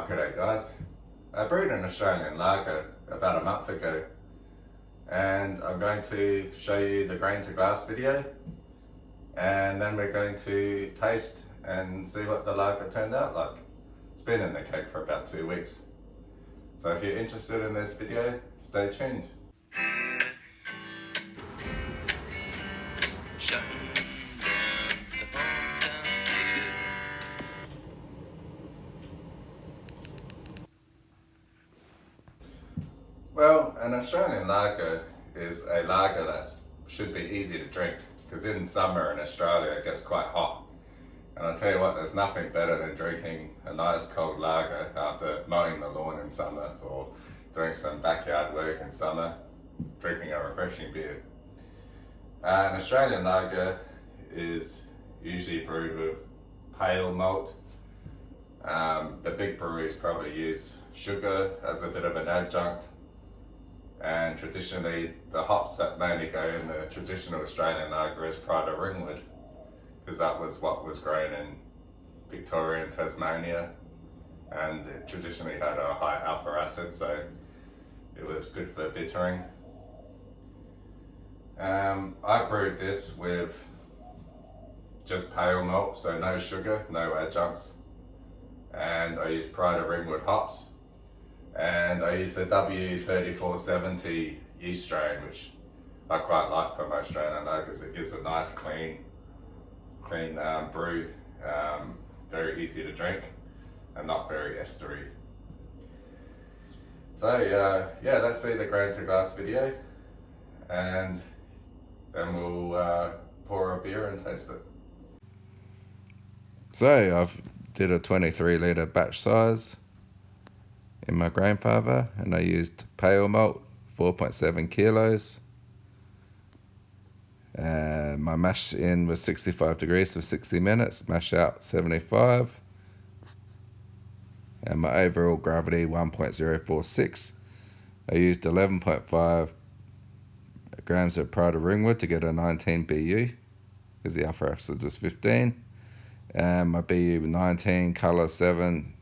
G'day guys. I brewed an Australian lager about a month ago and I'm going to show you the grain to glass video, and then we're going to taste and see what the lager turned out like. It's been in the keg for about 2 weeks. So if you're interested in this video, stay tuned. Well, an Australian lager is a lager that should be easy to drink, because in summer in Australia it gets quite hot. And I'll tell you what, there's nothing better than drinking a nice cold lager after mowing the lawn in summer or doing some backyard work in summer, drinking a refreshing beer. An Australian lager is usually brewed with pale malt. The big breweries probably use sugar as a bit of an adjunct. And traditionally, the hops that mainly go in the traditional Australian lager is Pride of Ringwood, because that was what was grown in Victoria and Tasmania, and it traditionally had a high alpha acid, so it was good for bittering. I brewed this with just pale malt, so no sugar, no adjuncts, and I used Pride of Ringwood hops. And I use the W3470 yeast strain, which I quite like for my Australian lagers. It gives a nice clean brew, very easy to drink and not very estery. So yeah, let's see the grain to glass video, and then we'll pour a beer and taste it. So I've did a 23 litre batch size in my grandfather, and I used pale malt, 4.7 kilos. And my mash in was 65 degrees for 60 minutes, mash out 75. And my overall gravity 1.046. I used 11.5 grams of Pride of Ringwood to get a 19 BU, because the alpha acid was 15. And my BU 19, colour 7,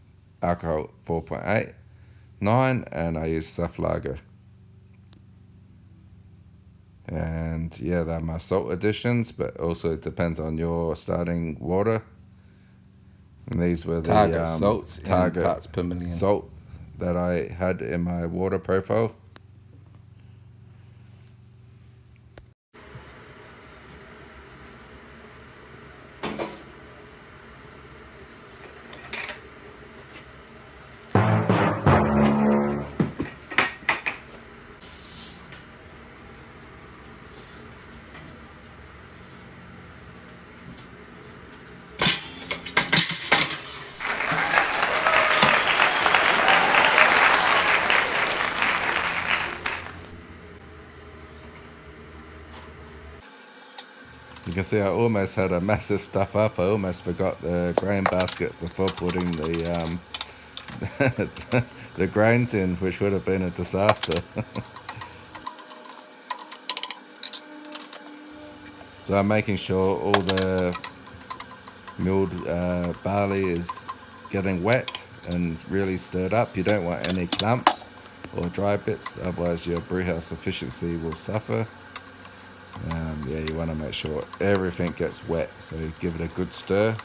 alcohol 4.8. 9, and I use soft lager. And yeah, they're my salt additions, but also it depends on your starting water. And these were the target salts target in parts per million salt that I had in my water profile. You can see I almost had a massive stuff up. I almost forgot the grain basket before putting the the grains in, which would have been a disaster. So I'm making sure all the milled barley is getting wet and really stirred up. You don't want any clumps or dry bits, otherwise your brewhouse efficiency will suffer. Yeah, you want to make sure everything gets wet, so give it a good stir.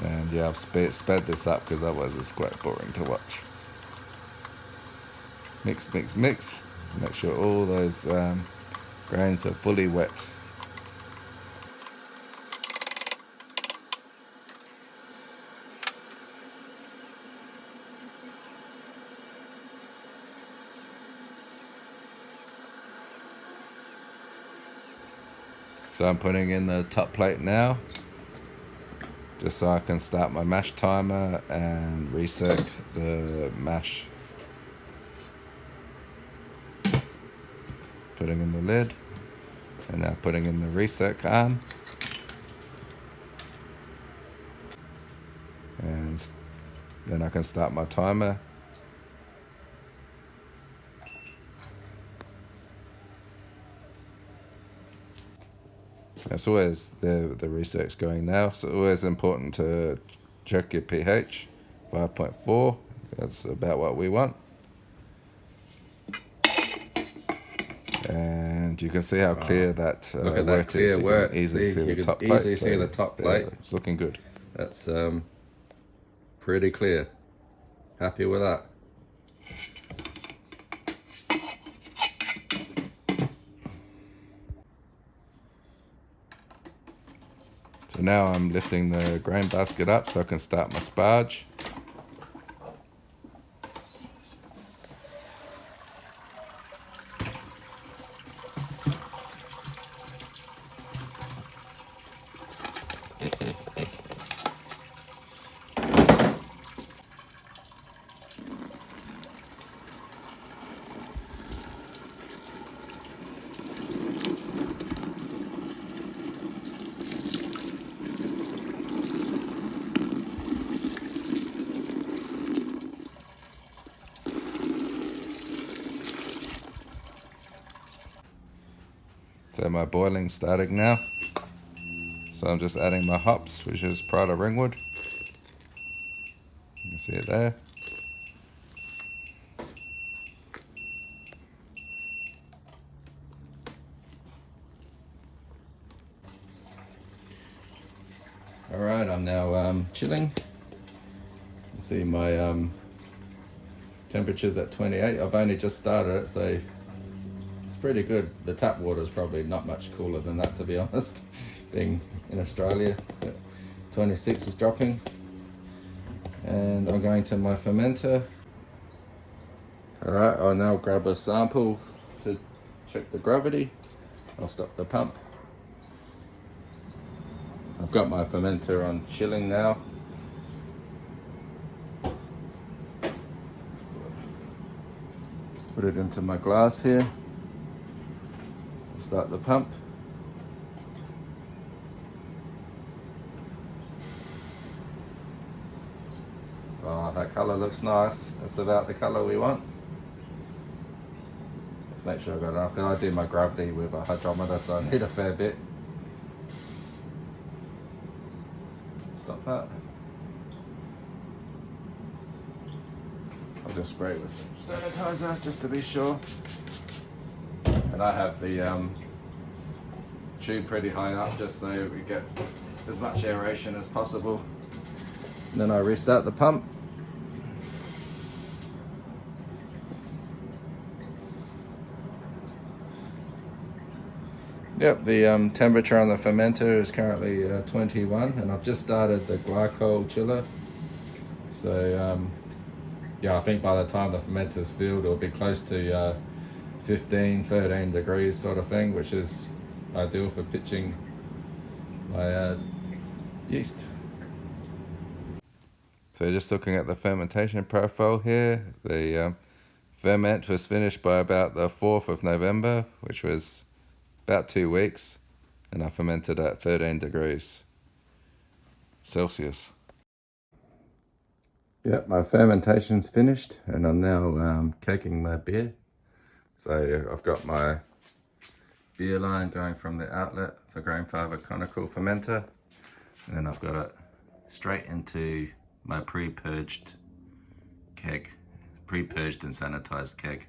And yeah, I've sped this up because otherwise it's quite boring to watch. Mix, mix, mix. Make sure all those grains are fully wet. So I'm putting in the top plate now, just so I can start my mash timer and reset the mash. Putting in the lid, and now putting in the reset arm. And then I can start my timer. It's always the reset's going now, so it's always important to check your pH, 5.4. That's about what we want. And you can see how clear that Look at that wort clear is. You wort. can easily see You the can top easily plate. see the top plate. It's looking good. That's pretty clear. Happy with that. So now I'm lifting the grain basket up so I can start my sparge. So my boiling's starting now. So I'm just adding my hops, which is Prada Ringwood. You can see it there. Alright, I'm now chilling. You see my temperature's at 28. I've only just started it, so it's pretty good. The tap water is probably not much cooler than that, to be honest, being in Australia. But 26 is dropping. And I'm going to my fermenter. Alright, I'll now grab a sample to check the gravity. I'll stop the pump. I've got my fermenter on chilling now. Put it into my glass here. Start the pump. Oh, that colour looks nice. That's about the colour we want. Let's make sure I got enough, because I do my gravity with a hydrometer, so I need a fair bit. Stop that. I'll just spray it with some sanitizer just to be sure. And I have the tube pretty high up just so we get as much aeration as possible. And then I restart the pump. Yep, the temperature on the fermenter is currently 21, and I've just started the glycol chiller. So yeah, I think by the time the fermenter's filled, it'll be close to 15, 13 degrees sort of thing, which is ideal for pitching my yeast. So just looking at the fermentation profile here, the ferment was finished by about the 4th of November, which was about 2 weeks, and I fermented at 13 degrees Celsius. Yep, my fermentation's finished, and I'm now kegging my beer. So I've got my beer line going from the outlet for Grainfather conical fermenter, and then I've got it straight into my pre-purged keg, pre-purged and sanitized keg.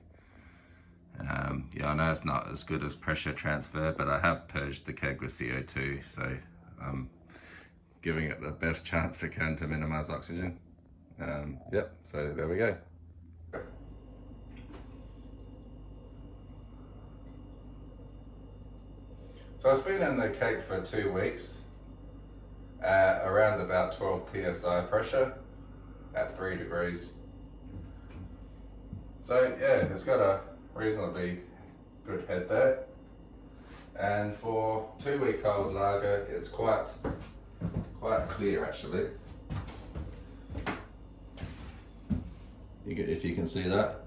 Yeah, I know it's not as good as pressure transfer, but I have purged the keg with CO2, so I'm giving it the best chance I can to minimize oxygen. Yep, so there we go. So it's been in the keg for 2 weeks, around about 12 psi pressure at 3 degrees. So yeah, it's got a reasonably good head there. And for 2-week-old lager, it's quite clear actually. If you can see that.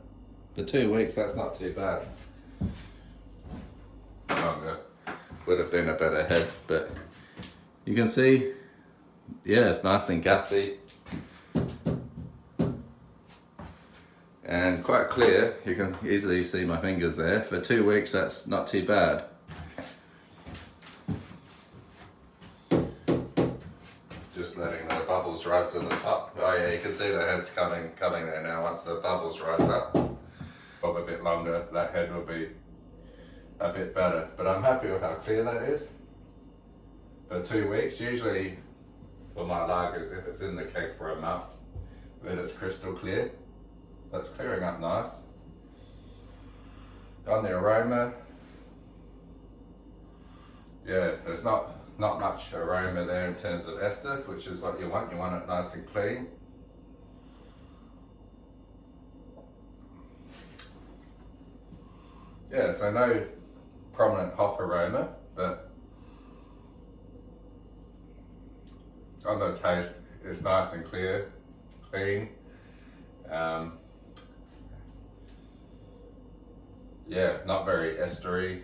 For 2 weeks, that's not too bad. Longer would have been a better head, but you can see, yeah, it's nice and gassy and quite clear. You can easily see my fingers there. For 2 weeks, that's not too bad. Just letting the bubbles bubbles rise to the top. Oh yeah, you can see the head's coming there now. Once the bubbles rise up, a bit longer, that head will be a bit better. But I'm happy with how clear that is. For 2 weeks, usually for my lagers, if it's in the keg for a month, then it's crystal clear. So it's clearing up nice. On the aroma, yeah, there's not much aroma there in terms of ester, which is what you want. You want it nice and clean. Yeah, so no prominent hop aroma, but on the taste, it's nice and clear, clean. Yeah, not very estery,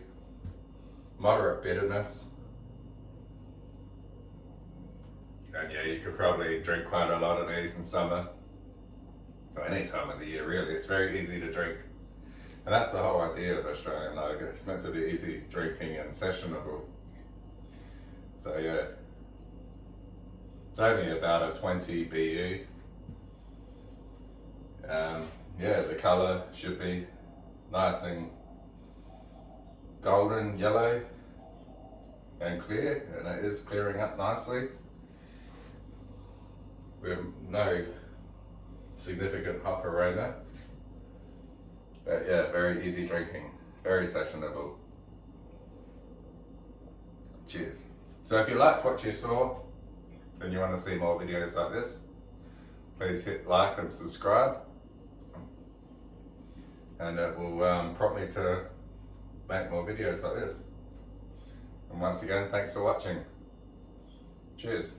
moderate bitterness. And yeah, you could probably drink quite a lot of these in summer, or any time of the year really. It's very easy to drink. And that's the whole idea of Australian lager. It's meant to be easy drinking and sessionable. So yeah, it's only about a 20 BU. Yeah, the colour should be nice and golden yellow and clear, and it is clearing up nicely with no significant hop aroma. But yeah, very easy drinking, very sessionable. Cheers. So if you liked what you saw and you want to see more videos like this, please hit like and subscribe, and it will prompt me to make more videos like this. And once again, thanks for watching. Cheers.